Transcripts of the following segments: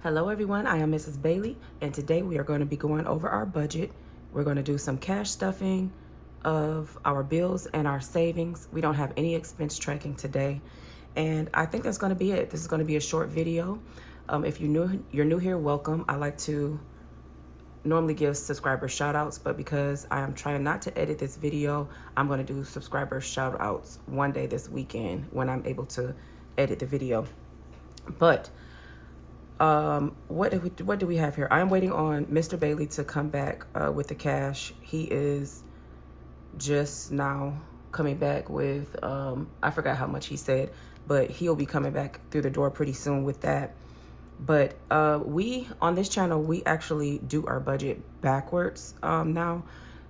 Hello everyone, I am Mrs. Bailey, and today we are going to be going over our budget. We're going to do some cash stuffing of our bills and our savings. We don't have any expense tracking today, and I think that's going to be it. This is going to be a short video. If you're new here, welcome. I like to normally give subscriber shout outs, but because I am trying not to edit this video, I'm going to do subscriber shout outs one day this weekend when I'm able to edit the video. But what do we have here? I'm waiting on Mr. Bailey to come back with the cash. He is just now coming back with I forgot how much he said, but he'll be coming back through the door pretty soon with that. But we on this channel, we actually do our budget backwards now,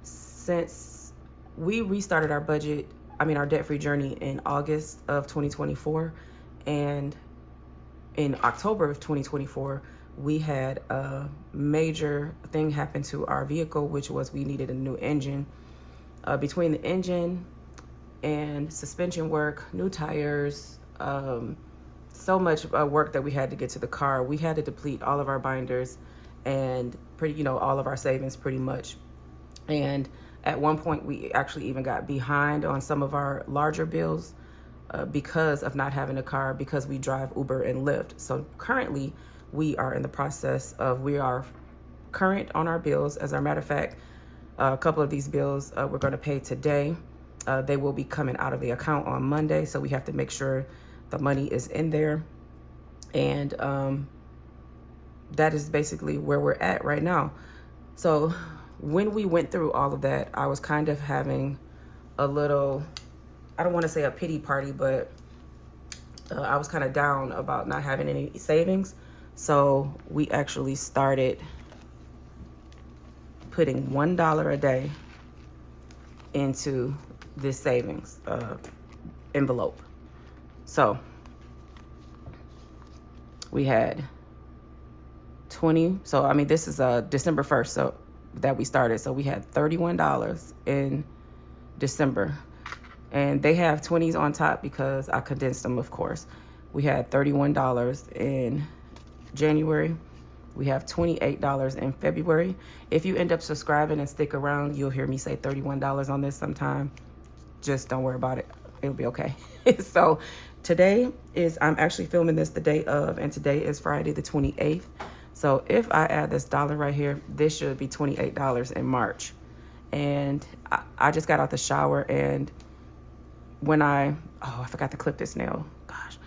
since we restarted our budget, our debt-free journey in August of 2024, and in October of 2024, we had a major thing happen to our vehicle, which was we needed a new engine. Between the engine and suspension work, new tires, so much work that we had to get to the car. We had to deplete all of our binders and all of our savings pretty much. And at one point, we actually even got behind on some of our larger bills because of not having a car, because we drive Uber and Lyft. So currently we are in the process of, we are current on our bills. As a matter of fact, a couple of these bills we're going to pay today. They will be coming out of the account on Monday. So we have to make sure the money is in there. And that is basically where we're at right now. So when we went through all of that, I was kind of having a little, I don't want to say a pity party, but I was kind of down about not having any savings. So we actually started putting $1 a day into this savings envelope. So we had 20. So, this is December 1st, so that we started. So we had $31 in December. And they have 20s on top because I condensed them, of course. We had $31 in January. We have $28 in February. If you end up subscribing and stick around, you'll hear me say $31 on this sometime. Just don't worry about it. It'll be okay. So today I'm actually filming this the day of, and today is Friday the 28th. So if I add this dollar right here, this should be $28 in March. And I just got out the shower, and when I forgot to clip this nail. Gosh.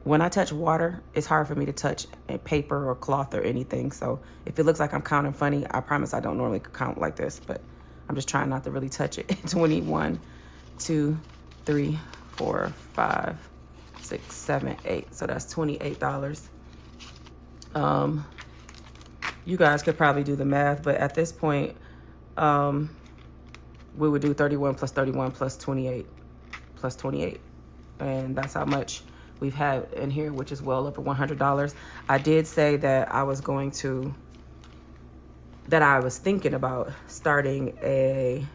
When I touch water, it's hard for me to touch paper or cloth or anything. So if it looks like I'm counting funny, I promise I don't normally count like this, but I'm just trying not to really touch it. 21, 2, 3, 4, 5, 6, 7, 8. So that's $28. You guys could probably do the math, but at this point, we would do 31 plus 31 plus 28 plus 28. And that's how much we've had in here, which is well over $100. I did say that I was thinking about starting a,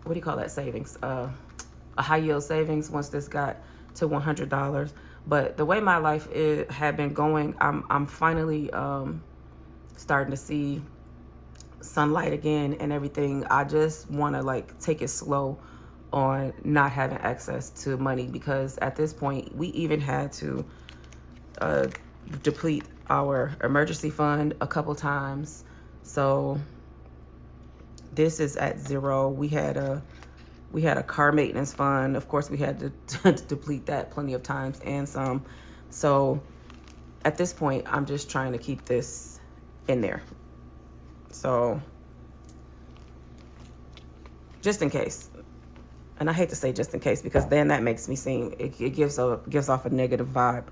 what do you call that savings? A high yield savings once this got to $100. But the way my life had been going, I'm finally starting to see sunlight again and everything. I just want to take it slow on not having access to money, because at this point we even had to deplete our emergency fund a couple times. So this is at zero. We had a car maintenance fund. Of course, we had to deplete that plenty of times and some. So at this point, I'm just trying to keep this in there. So just in case. And I hate to say just in case, because then that makes me seem, it gives off a negative vibe,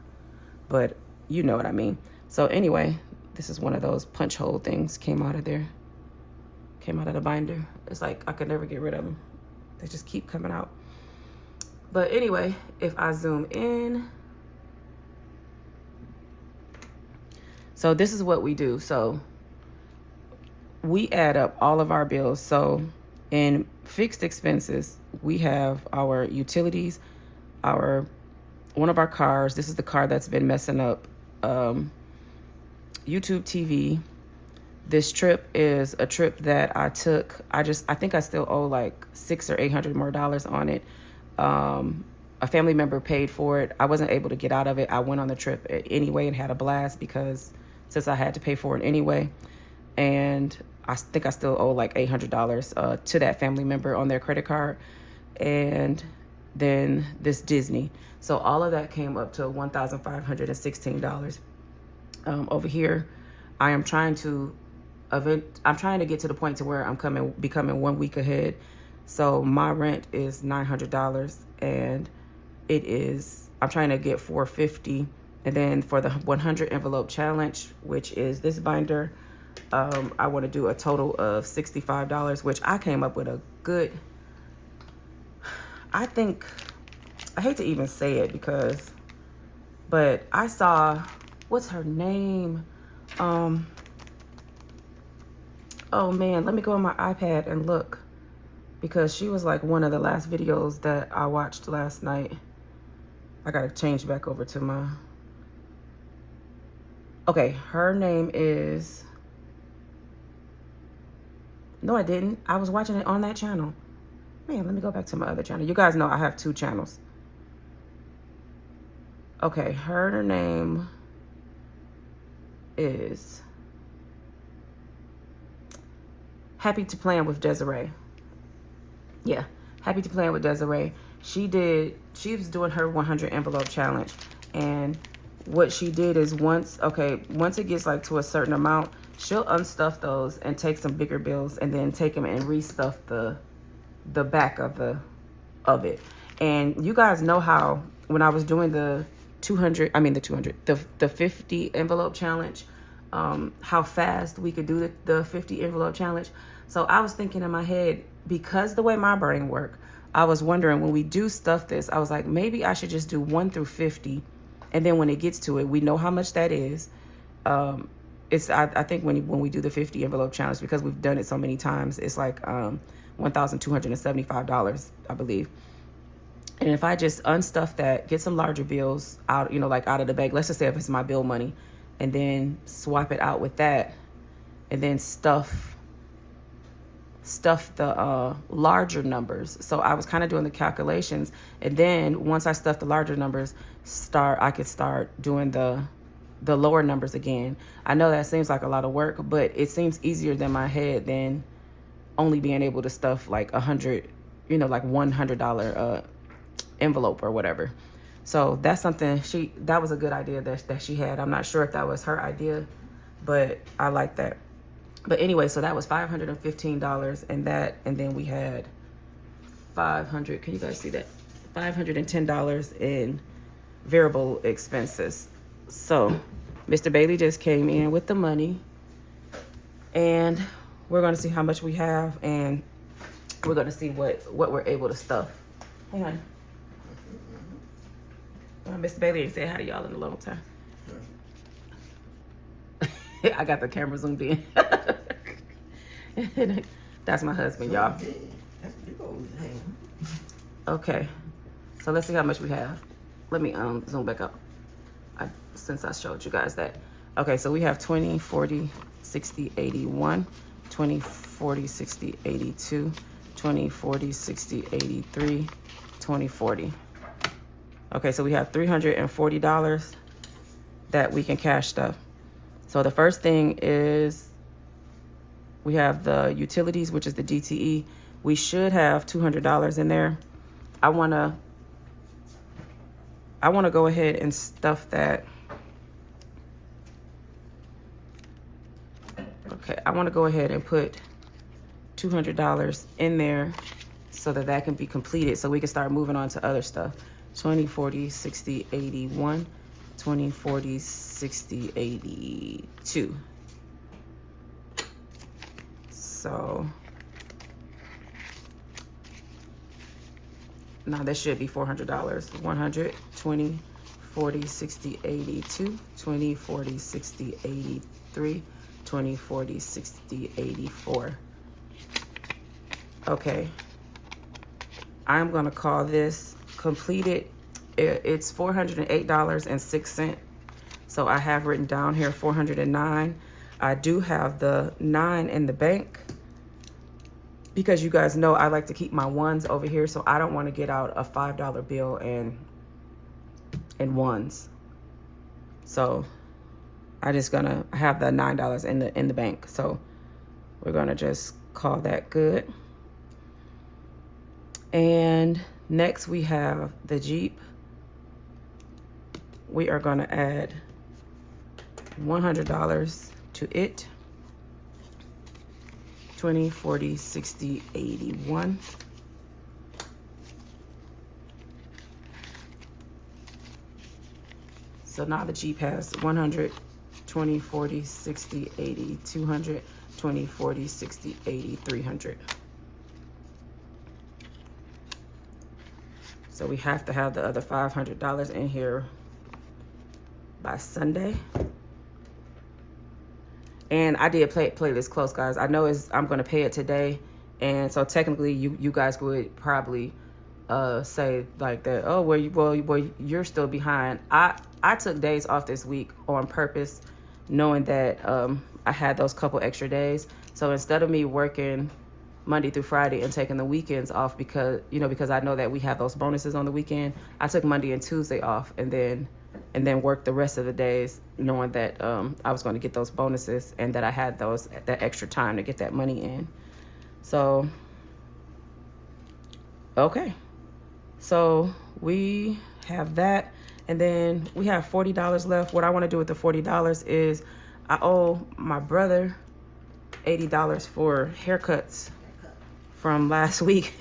but you know what I mean. So anyway, this is one of those punch hole things came out of there. Came out of the binder. It's like I could never get rid of them. They just keep coming out. But anyway, if I zoom in. So this is what we do. So we add up all of our bills. So in fixed expenses, we have our utilities, our one of our cars. This is the car that's been messing up YouTube TV. This trip is a trip that I took. I think I still owe like $600 or $800 more on it. A family member paid for it. I wasn't able to get out of it. I went on the trip anyway and had a blast because since I had to pay for it anyway. And I think I still owe like $800 to that family member on their credit card. And then this Disney. So all of that came up to $1,516. Over here, I'm trying to get to the point to where I'm becoming 1 week ahead. So my rent is $900 and I'm trying to get $450. And then for the 100 envelope challenge, which is this binder, I want to do a total of $65, which I came up with a good, I hate to even say it but I saw, what's her name? Oh man, let me go on my iPad and look, because she was like one of the last videos that I watched last night. I gotta change back over to my, okay, her name is, no I didn't. I was watching it on that channel. Man, let me go back to my other channel. You guys know I have 2 channels. Okay, her name is Happy to Plan with Desiree. Yeah, Happy to Plan with Desiree. She was doing her 100 envelope challenge. And what she did is once it gets like to a certain amount, she'll unstuff those and take some bigger bills and then take them and restuff the back of it. And you guys know how when I was doing the 50 envelope challenge, how fast we could do the 50 envelope challenge. So I was thinking in my head, because the way my brain works, I was wondering when we do stuff this, I was like, maybe I should just do 1 through 50. And then when it gets to it, we know how much that is. I think when we do the 50 envelope challenge, because we've done it so many times, it's like $1,275, I believe. And if I just unstuff that, get some larger bills out, like out of the bag, let's just say if it's my bill money, and then swap it out with that, and then stuff the larger numbers. So I was kind of doing the calculations, and then once I stuffed the larger numbers, I could start doing the lower numbers again. I know that seems like a lot of work, but it seems easier than my head than only being able to stuff like like $100 envelope or whatever. So that's something that was a good idea that she had. I'm not sure if that was her idea, but I like that. But anyway, so that was $515 and then we had $500, can you guys see that? $510 in variable expenses. So Mr. Bailey just came in with the money, and we're going to see how much we have, and we're going to see what we're able to stuff. Hang on. Mr. Bailey ain't said hi to y'all in a long time. I got the camera zoomed in. That's my husband, y'all. Okay. So let's see how much we have. Let me zoom back up. Since I showed you guys that. Okay, so we have 20, 40, 60, 81, 20, 40, 60, 82, 20, 40, 60, 83, 20, 40. Okay, so we have $340 that we can cash stuff. So the first thing is we have the utilities, which is the DTE. We should have $200 in there. I wanna go ahead and stuff that. Okay, I want to go ahead and put $200 in there so that can be completed, so we can start moving on to other stuff. 20, 40, 60, 81, 20, 40, 60, 82. So now this should be $400. 100, 20, 40, 60, 82, 20, 40, 60, 83, 20, 40, 60, 84. Okay. I'm going to call this completed It's $408.06. So I have written down here 409. I do have the 9 in the bank because you guys know I like to keep my ones over here, so I don't want to get out a $5 bill and ones. So I just gonna have the $9 in the bank. So we're gonna just call that good. And next we have the Jeep. We are gonna add $100 to it. 20, 40, 60, 81. So now the Jeep has 100, 20, 40, 60, 80, 200, 20, 40, 60, 80, 300. So we have to have the other $500 in here by Sunday. And I did play this close, guys. I know I'm going to pay it today. And so technically you guys would probably say like that, oh, well, you're still behind. I took days off this week on purpose, knowing that I had those couple extra days. So instead of me working Monday through Friday and taking the weekends off because I know that we have those bonuses on the weekend, I took Monday and Tuesday off and then worked the rest of the days, knowing that I was going to get those bonuses and that I had that extra time to get that money in. So, okay. So we have that, and then we have $40 left. What I want to do with the $40 is I owe my brother $80 for haircuts from last week.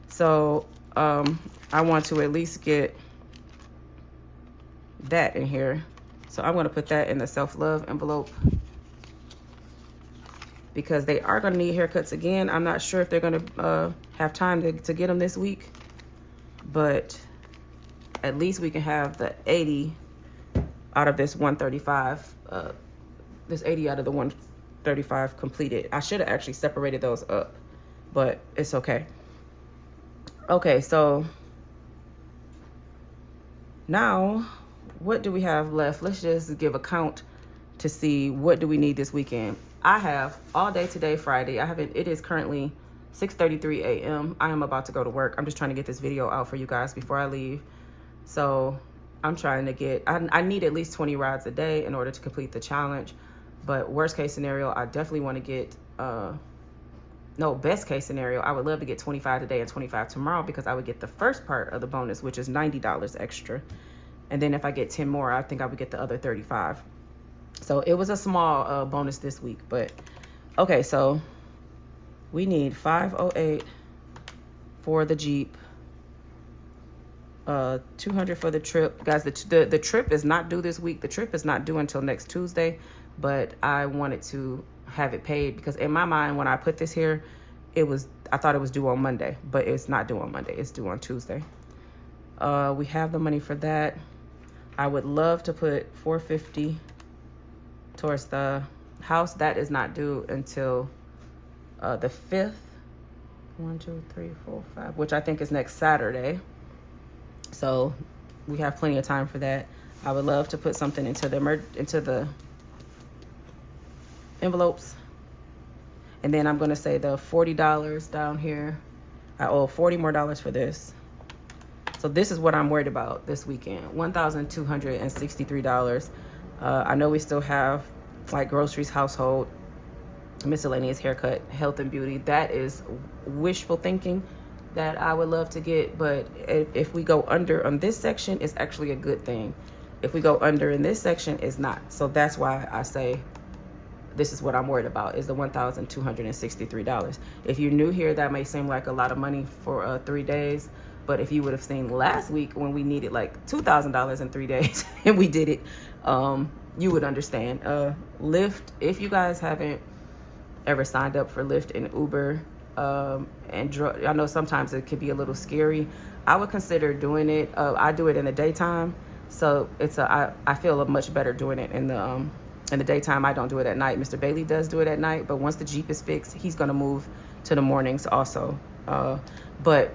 So I want to at least get that in here. So I'm going to put that in the self-love envelope because they are going to need haircuts again. I'm not sure if they're going to have time to get them this week, but at least we can have the 80 out of this 135, this 80 out of the 135 completed. I should have actually separated those up, but it's okay. Okay, so now what do we have left? Let's just give a count to see what do we need this weekend. I have all day today, Friday. It is currently 6:33 a.m. I am about to go to work. I'm just trying to get this video out for you guys before I leave. So I'm trying to get, I need at least 20 rides a day in order to complete the challenge. But worst case scenario, I definitely want to get, best case scenario, I would love to get 25 today and 25 tomorrow because I would get the first part of the bonus, which is $90 extra. And then if I get 10 more, I think I would get the other 35. So it was a small bonus this week, but okay. So we need 508 for the Jeep, 200 for the trip. Guys, the trip is not due this week. The trip is not due until next Tuesday, but I wanted to have it paid because in my mind, when I put this here, I thought it was due on Monday, but it's not due on Monday. It's due on Tuesday. We have the money for that. I would love to put $450 towards the house. That is not due until the 5th. 1, 2, 3, 4, 5, which I think is next Saturday. So we have plenty of time for that. I would love to put something into the envelopes. And then I'm going to say the $40 down here. I owe $40 more for this. So this is what I'm worried about this weekend. $1,263. I know we still have like groceries, household, miscellaneous, haircut, health and beauty. That is wishful thinking that I would love to get. But if we go under on this section, it's actually a good thing. If we go under in this section, it's not. So that's why I say this is what I'm worried about, is the $1,263. If you're new here, that may seem like a lot of money for 3 days. But if you would have seen last week when we needed like $2,000 in 3 days and we did it, you would understand. Lyft, if you guys haven't ever signed up for Lyft and Uber, I know sometimes it can be a little scary. I would consider doing it. I do it in the daytime, so I feel much better doing it in the daytime. I don't do it at night. Mr. Bailey does do it at night, but once the Jeep is fixed, he's gonna move to the mornings also. But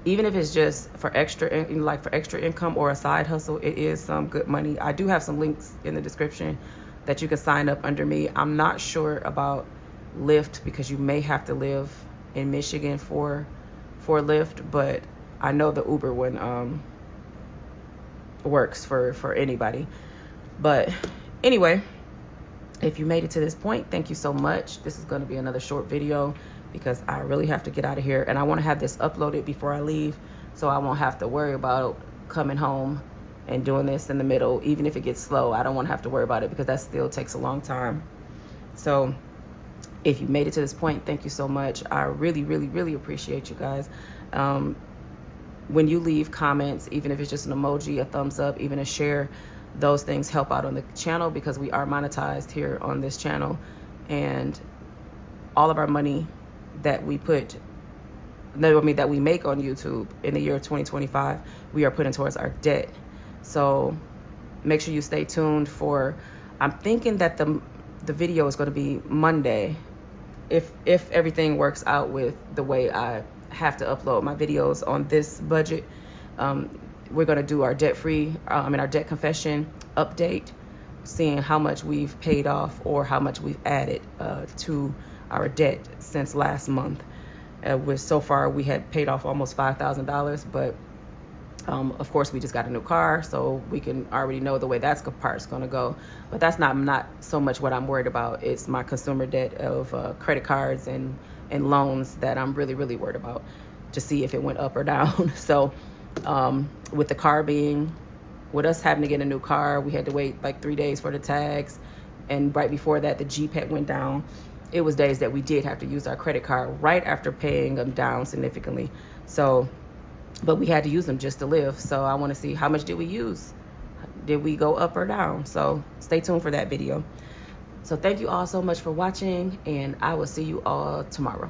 even if it's just for extra, like for extra income or a side hustle, it is some good money. I do have some links in the description that you can sign up under me. I'm not sure about Lyft because you may have to live in Michigan for Lyft, but I know the Uber one works for anybody. But anyway, if you made it to this point, thank you so much. This is going to be another short video because I really have to get out of here, and I want to have this uploaded before I leave so I won't have to worry about coming home and doing this in the middle. Even if it gets slow, I don't want to have to worry about it because that still takes a long time. So if you made it to this point, thank you so much. I really, really, really appreciate you guys. When you leave comments, even if it's just an emoji, a thumbs up, even a share, those things help out on the channel because we are monetized here on this channel. And all of our money that we put, that we make on YouTube in the year 2025, we are putting towards our debt. So make sure you stay tuned for, I'm thinking that the video is going to be Monday, if everything works out with the way I have to upload my videos on this budget. We're going to do our debt-free, our debt confession update, seeing how much we've paid off or how much we've added to our debt since last month. So far, we had paid off almost $5,000, but of course, we just got a new car, so we can already know the way that's part's going to go. But that's not so much what I'm worried about. It's my consumer debt of credit cards and loans that I'm really, really worried about, to see if it went up or down. So with the car with us having to get a new car, we had to wait like 3 days for the tags. And right before that, the Jeep had went down. It was days that we did have to use our credit card right after paying them down significantly. So, but we had to use them just to live. So I want to see how much did we use? Did we go up or down? So stay tuned for that video. So thank you all so much for watching, and I will see you all tomorrow.